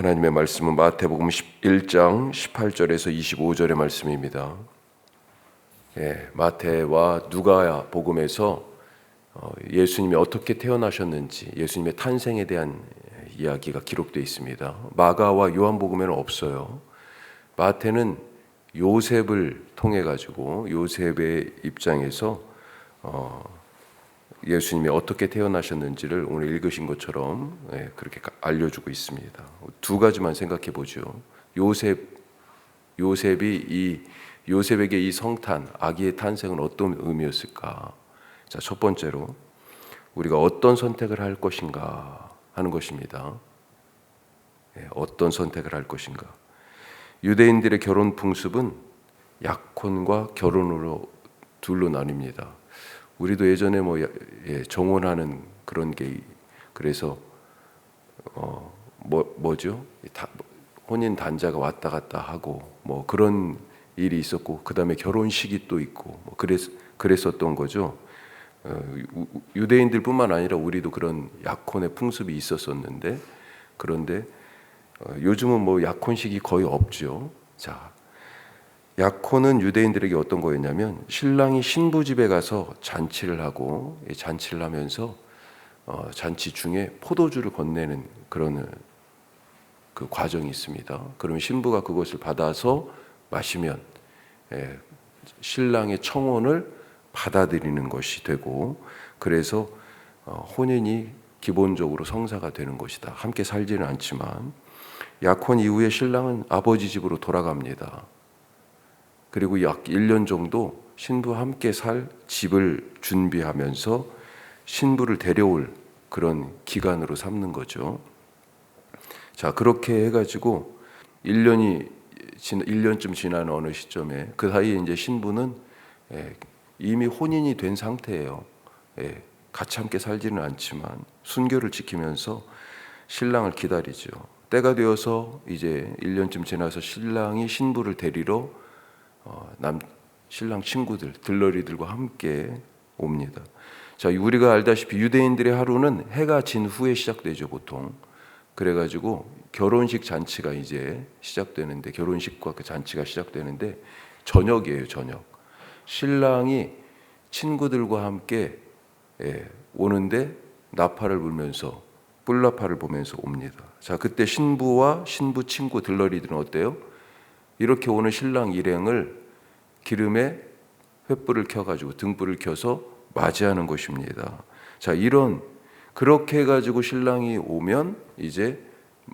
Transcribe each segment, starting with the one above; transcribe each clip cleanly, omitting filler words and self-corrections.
하나님의 말씀은 마태복음 11장 18절에서 25절의 말씀입니다. 마태와 누가 복음에서 예수님이 어떻게 태어나셨는지, 예수님의 탄생에 대한 이야기가 기록되어 있습니다. 마가와 요한복음에는 없어요. 마태는 요셉을 통해 가지고 요셉의 입장에서 예수님이 어떻게 태어나셨는지를 오늘 읽으신 것처럼 그렇게 알려주고 있습니다. 두 가지만 생각해 보죠. 요셉에게 이 성탄, 아기의 탄생은 어떤 의미였을까? 자, 첫 번째로 우리가 어떤 선택을 할 것인가 하는 것입니다. 어떤 선택을 할 것인가? 유대인들의 결혼 풍습은 약혼과 결혼으로 둘로 나뉩니다. 우리도 예전에 정혼하는 그런 게, 그래서 뭐죠? 혼인 단자가 왔다 갔다 하고 그런 일이 있었고, 그 다음에 결혼식이 또 있고 그랬었던 거죠. 유대인들뿐만 아니라 우리도 그런 약혼의 풍습이 있었었는데, 그런데 요즘은 약혼식이 거의 없죠. 자, 약혼은 유대인들에게 어떤 거였냐면, 신랑이 신부 집에 가서 잔치를 하고, 잔치를 하면서 잔치 중에 포도주를 건네는 그런 그 과정이 있습니다. 그러면 신부가 그것을 받아서 마시면 신랑의 청혼을 받아들이는 것이 되고, 그래서 혼인이 기본적으로 성사가 되는 것이다. 함께 살지는 않지만, 약혼 이후에 신랑은 아버지 집으로 돌아갑니다. 그리고 약 1년 정도 신부와 함께 살 집을 준비하면서 신부를 데려올 그런 기간으로 삼는 거죠. 자, 그렇게 해가지고 1년쯤 지난 어느 시점에, 그 사이에 이제 신부는 이미 혼인이 된 상태예요. 같이 함께 살지는 않지만 순결을 지키면서 신랑을 기다리죠. 때가 되어서 이제 1년쯤 지나서 신랑이 신부를 데리러 신랑 친구들, 들러리들과 함께 옵니다. 자, 우리가 알다시피 유대인들의 하루는 해가 진 후에 시작되죠, 보통. 그래가지고 결혼식 잔치가 이제 시작되는데, 결혼식과 그 잔치가 시작되는데 저녁이에요, 저녁. 신랑이 친구들과 함께 오는데 나팔을 불면서, 뿔나팔을 보면서 옵니다. 자, 그때 신부와 신부 친구 들러리들은 어때요? 이렇게 오는 신랑 일행을 기름에 횃불을 켜가지고, 등불을 켜서 맞이하는 것입니다. 자, 그렇게 해가지고 신랑이 오면 이제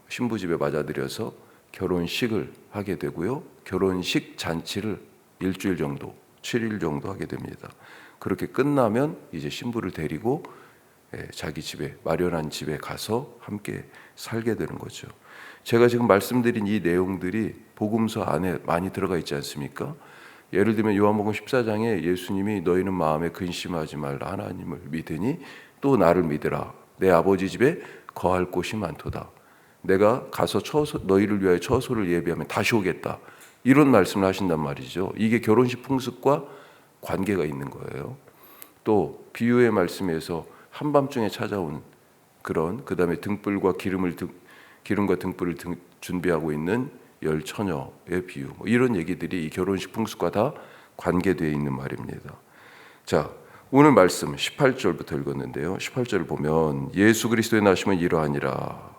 신부 집에 맞아들여서 결혼식을 하게 되고요. 결혼식 잔치를 일주일 정도, 7일 정도 하게 됩니다. 그렇게 끝나면 이제 신부를 데리고 자기 집에, 마련한 집에 가서 함께 살게 되는 거죠. 제가 지금 말씀드린 이 내용들이 복음서 안에 많이 들어가 있지 않습니까? 예를 들면 요한복음 14장에 예수님이 너희는 마음에 근심하지 말라, 하나님을 믿으니 또 나를 믿으라. 내 아버지 집에 거할 곳이 많도다. 내가 가서 너희를 위하여 처소를 예비하면 다시 오겠다. 이런 말씀을 하신단 말이죠. 이게 결혼식 풍습과 관계가 있는 거예요. 또 비유의 말씀에서 한밤중에 찾아온 그 다음에 기름과 등불을 준비하고 있는 열 처녀의 비유, 이런 얘기들이 이 결혼식 풍습과 다 관계되어 있는 말입니다. 자, 오늘 말씀 18절부터 읽었는데요. 18절을 보면, 예수 그리스도의 나심은 이러하니라.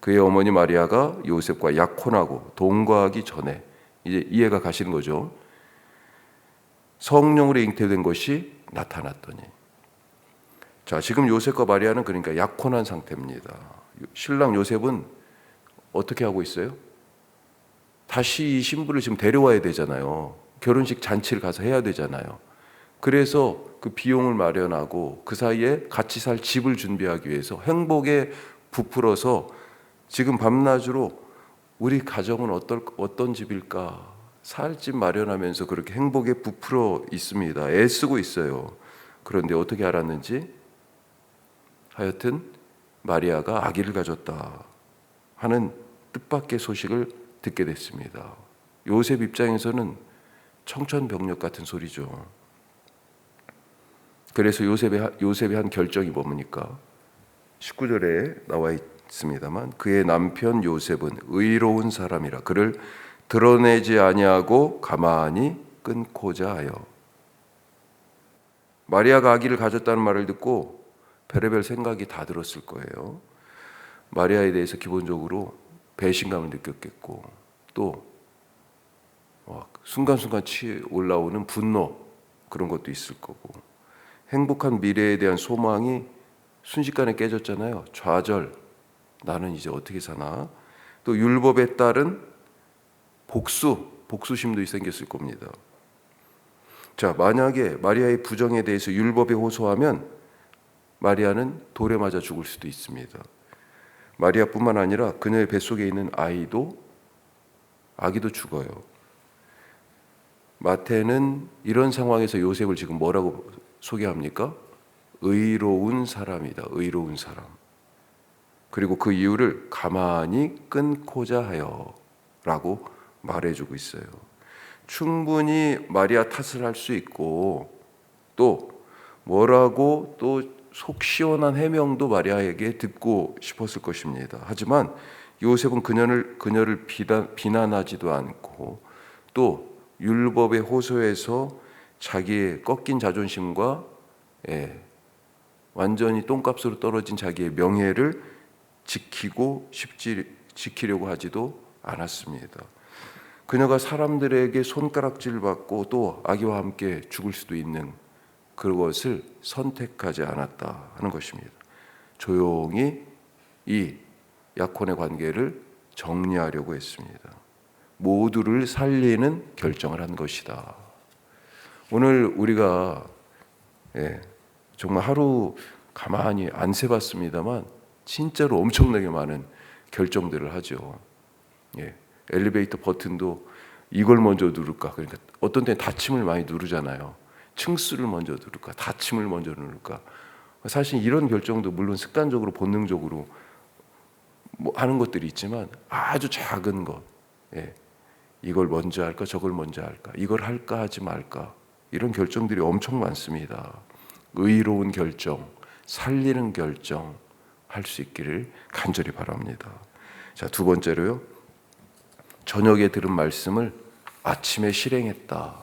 그의 어머니 마리아가 요셉과 약혼하고 동거하기 전에, 이제 이해가 가시는 거죠. 성령으로 잉태된 것이 나타났더니. 자, 지금 요셉과 마리아는 그러니까 약혼한 상태입니다. 신랑 요셉은 어떻게 하고 있어요? 다시 이 신부를 지금 데려와야 되잖아요. 결혼식 잔치를 가서 해야 되잖아요. 그래서 그 비용을 마련하고 그 사이에 같이 살 집을 준비하기 위해서 행복에 부풀어서 지금 밤낮으로 우리 가정은 어떤 집일까, 살 집 마련하면서 그렇게 행복에 부풀어 있습니다. 애쓰고 있어요. 그런데 어떻게 알았는지, 하여튼 마리아가 아기를 가졌다 하는 뜻밖의 소식을 듣게 됐습니다. 요셉 입장에서는 청천벽력 같은 소리죠. 그래서 요셉이 한 결정이 뭡니까? 19절에 나와 했습니다만 그의 남편 요셉은 의로운 사람이라 그를 드러내지 아니하고 가만히 끊고자 하여. 마리아가 아기를 가졌다는 말을 듣고 별의별 생각이 다 들었을 거예요. 마리아에 대해서 기본적으로 배신감을 느꼈겠고 또 순간순간 올라오는 분노 그런 것도 있을 거고 행복한 미래에 대한 소망이 순식간에 깨졌잖아요. 좌절, 나는 이제 어떻게 사나. 또 율법에 따른 복수심도 생겼을 겁니다. 자, 만약에 마리아의 부정에 대해서 율법에 호소하면 마리아는 돌에 맞아 죽을 수도 있습니다. 마리아뿐만 아니라 그녀의 뱃속에 있는 아기도 죽어요. 마태는 이런 상황에서 요셉을 지금 뭐라고 소개합니까? 의로운 사람이다. 의로운 사람. 그리고 그 이유를 가만히 끊고자 하여 라고 말해주고 있어요. 충분히 마리아 탓을 할 수 있고 또 뭐라고 또 속 시원한 해명도 마리아에게 듣고 싶었을 것입니다. 하지만 요셉은 그녀를 비난하지도 않고 또 율법의 호소에서 자기의 꺾인 자존심과 완전히 똥값으로 떨어진 자기의 명예를 지키려고 하지도 않았습니다. 그녀가 사람들에게 손가락질 받고 또 아기와 함께 죽을 수도 있는 그것을 선택하지 않았다 하는 것입니다. 조용히 이 약혼의 관계를 정리하려고 했습니다. 모두를 살리는 결정을 한 것이다. 오늘 우리가 정말 하루 가만히 안 세봤습니다만 진짜로 엄청나게 많은 결정들을 하죠. 엘리베이터 버튼도 이걸 먼저 누를까? 그러니까 어떤 때는 닫힘을 많이 누르잖아요. 층수를 먼저 누를까? 닫힘을 먼저 누를까? 사실 이런 결정도 물론 습관적으로 본능적으로 하는 것들이 있지만 아주 작은 것, 이걸 먼저 할까? 저걸 먼저 할까? 이걸 할까? 하지 말까? 이런 결정들이 엄청 많습니다. 의로운 결정, 살리는 결정 할 수 있기를 간절히 바랍니다. 자, 두 번째로요. 저녁에 들은 말씀을 아침에 실행했다.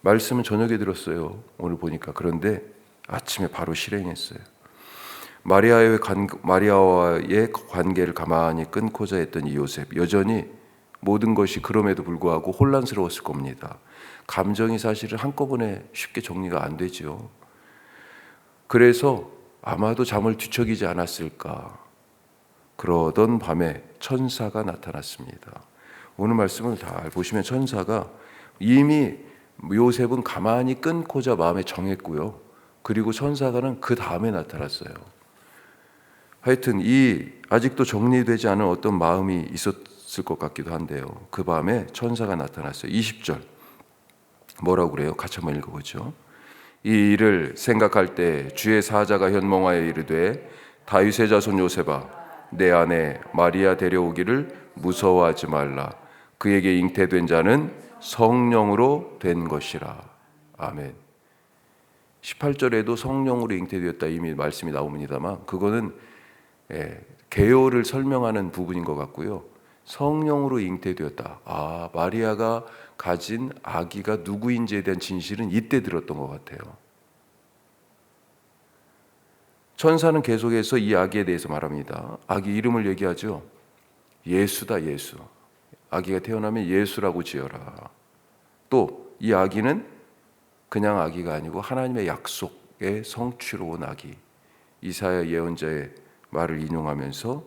말씀은 저녁에 들었어요. 오늘 보니까. 그런데 아침에 바로 실행했어요. 마리아와의 관계를 가만히 끊고자 했던 이 요셉, 여전히 모든 것이 그럼에도 불구하고 혼란스러웠을 겁니다. 감정이 사실은 한꺼번에 쉽게 정리가 안 되죠. 그래서 아마도 잠을 뒤척이지 않았을까. 그러던 밤에 천사가 나타났습니다. 오늘 말씀을 잘 보시면 천사가 이미 요셉은 가만히 끊고자 마음에 정했고요. 그리고 천사가는 그 다음에 나타났어요. 하여튼 아직도 정리되지 않은 어떤 마음이 있었을 것 같기도 한데요. 그 밤에 천사가 나타났어요. 20절 뭐라고 그래요? 같이 한번 읽어보죠. 이 일을 생각할 때 주의 사자가 현몽하여 이르되 다윗의 자손 요셉아 내 아내 마리아 데려오기를 무서워하지 말라. 그에게 잉태된 자는 성령으로 된 것이라. 아멘. 18절에도 성령으로 잉태되었다 이미 말씀이 나옵니다만 그거는 계요를 설명하는 부분인 것 같고요. 성령으로 잉태되었다. 마리아가 가진 아기가 누구인지에 대한 진실은 이때 들었던 것 같아요. 천사는 계속해서 이 아기에 대해서 말합니다. 아기 이름을 얘기하죠. 예수다, 예수. 아기가 태어나면 예수라고 지어라. 또 이 아기는 그냥 아기가 아니고 하나님의 약속의 성취로 온 아기. 이사야 예언자의 말을 인용하면서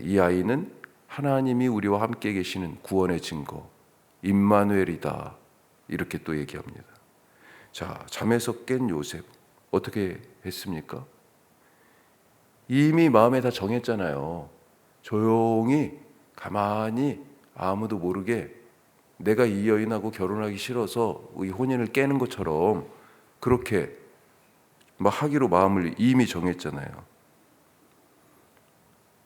이 아이는 하나님이 우리와 함께 계시는 구원의 증거, 임마누엘이다. 이렇게 또 얘기합니다. 자, 잠에서 깬 요셉 어떻게 했습니까? 이미 마음에 다 정했잖아요. 조용히 가만히 아무도 모르게 내가 이 여인하고 결혼하기 싫어서 이 혼인을 깨는 것처럼 그렇게 하기로 마음을 이미 정했잖아요.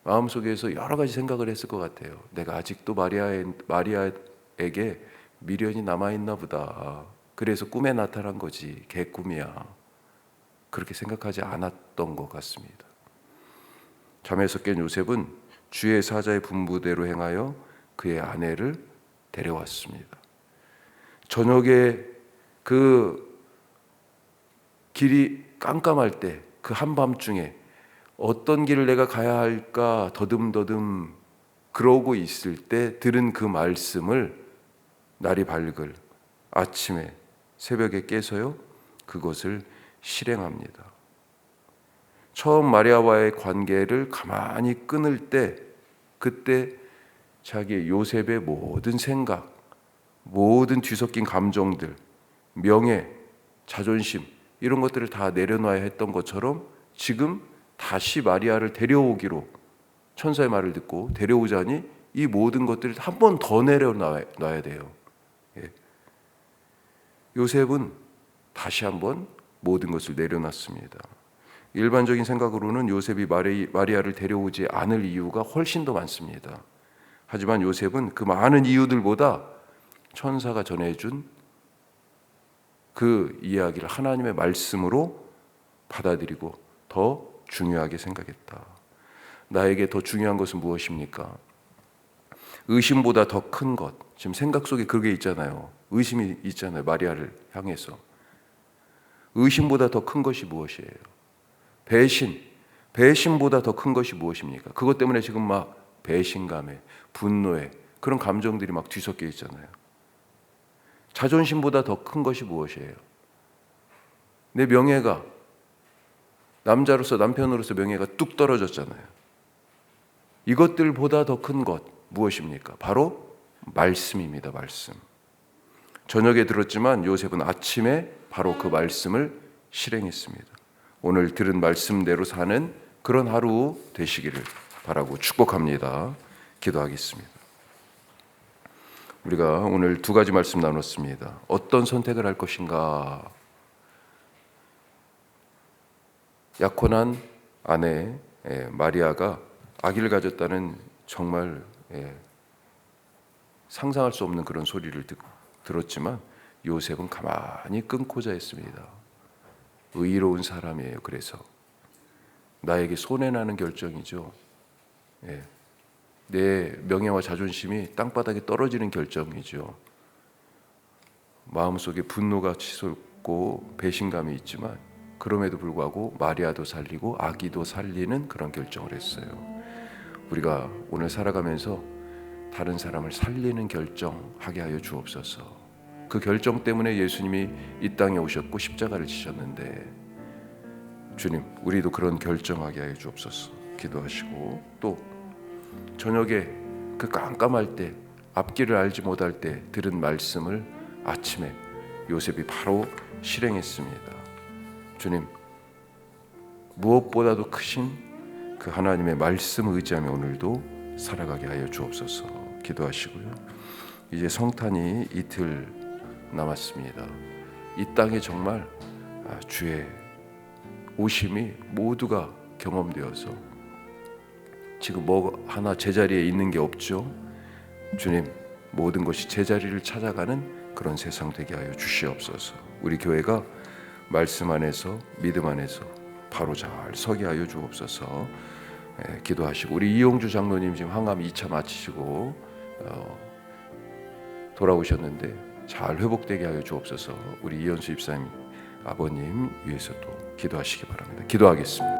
마음속에서 여러 가지 생각을 했을 것 같아요. 내가 아직도 마리아에게 미련이 남아있나 보다. 그래서 꿈에 나타난 거지. 개꿈이야. 그렇게 생각하지 않았던 것 같습니다. 잠에서 깬 요셉은 주의 사자의 분부대로 행하여 그의 아내를 데려왔습니다. 저녁에 그 길이 깜깜할 때, 그 한밤중에 어떤 길을 내가 가야 할까 더듬더듬 그러고 있을 때 들은 그 말씀을 날이 밝을 아침에 새벽에 깨서요 그것을 실행합니다. 처음 마리아와의 관계를 가만히 끊을 때, 그때 자기 요셉의 모든 생각, 모든 뒤섞인 감정들, 명예, 자존심 이런 것들을 다 내려놔야 했던 것처럼 지금 다시 마리아를 데려오기로 천사의 말을 듣고 데려오자니 이 모든 것들을 한 번 더 내려놔야 돼요. 예. 요셉은 다시 한번 모든 것을 내려놨습니다. 일반적인 생각으로는 요셉이 마리아를 데려오지 않을 이유가 훨씬 더 많습니다. 하지만 요셉은 그 많은 이유들보다 천사가 전해준 그 이야기를 하나님의 말씀으로 받아들이고 더 중요하게 생각했다. 나에게 더 중요한 것은 무엇입니까? 의심보다 더 큰 것. 지금 생각 속에 그게 있잖아요. 의심이 있잖아요. 마리아를 향해서. 의심보다 더 큰 것이 무엇이에요? 배신보다 더 큰 것이 무엇입니까? 그것 때문에 지금 막 배신감에, 분노에 그런 감정들이 막 뒤섞여 있잖아요. 자존심보다 더 큰 것이 무엇이에요? 내 명예가, 남자로서 남편으로서 명예가 뚝 떨어졌잖아요. 이것들보다 더 큰 것 무엇입니까? 바로 말씀입니다. 말씀. 저녁에 들었지만 요셉은 아침에 바로 그 말씀을 실행했습니다. 오늘 들은 말씀대로 사는 그런 하루 되시기를 바라고 축복합니다. 기도하겠습니다. 우리가 오늘 두 가지 말씀 나눴습니다. 어떤 선택을 할 것인가? 약혼한 아내 마리아가 아기를 가졌다는 정말 상상할 수 없는 그런 소리를 들었지만 요셉은 가만히 끊고자 했습니다. 의로운 사람이에요. 그래서 나에게 손해나는 결정이죠. 내 명예와 자존심이 땅바닥에 떨어지는 결정이죠. 마음속에 분노가 치솟고 배신감이 있지만 그럼에도 불구하고 마리아도 살리고 아기도 살리는 그런 결정을 했어요. 우리가 오늘 살아가면서 다른 사람을 살리는 결정하게 하여 주옵소서. 그 결정 때문에 예수님이 이 땅에 오셨고 십자가를 지셨는데 주님, 우리도 그런 결정하게 하여 주옵소서. 기도하시고 또 저녁에 그 깜깜할 때 앞길을 알지 못할 때 들은 말씀을 아침에 요셉이 바로 실행했습니다. 주님, 무엇보다도 크신 그 하나님의 말씀을 의지하며 오늘도 살아가게 하여 주옵소서. 기도하시고요. 이제 성탄이 이틀 남았습니다. 이 땅에 정말 주의 오심이 모두가 경험되어서 지금 뭐 하나 제자리에 있는 게 없죠. 주님, 모든 것이 제자리를 찾아가는 그런 세상 되게 하여 주시옵소서. 우리 교회가 말씀 안에서 믿음 안에서 바로 잘 서게 하여 주옵소서. 기도하시고 우리 이용주 장로님 지금 항암 2차 마치시고 돌아오셨는데 잘 회복되게 하여 주옵소서. 우리 이현수 집사님 아버님 위해서도 기도하시기 바랍니다. 기도하겠습니다.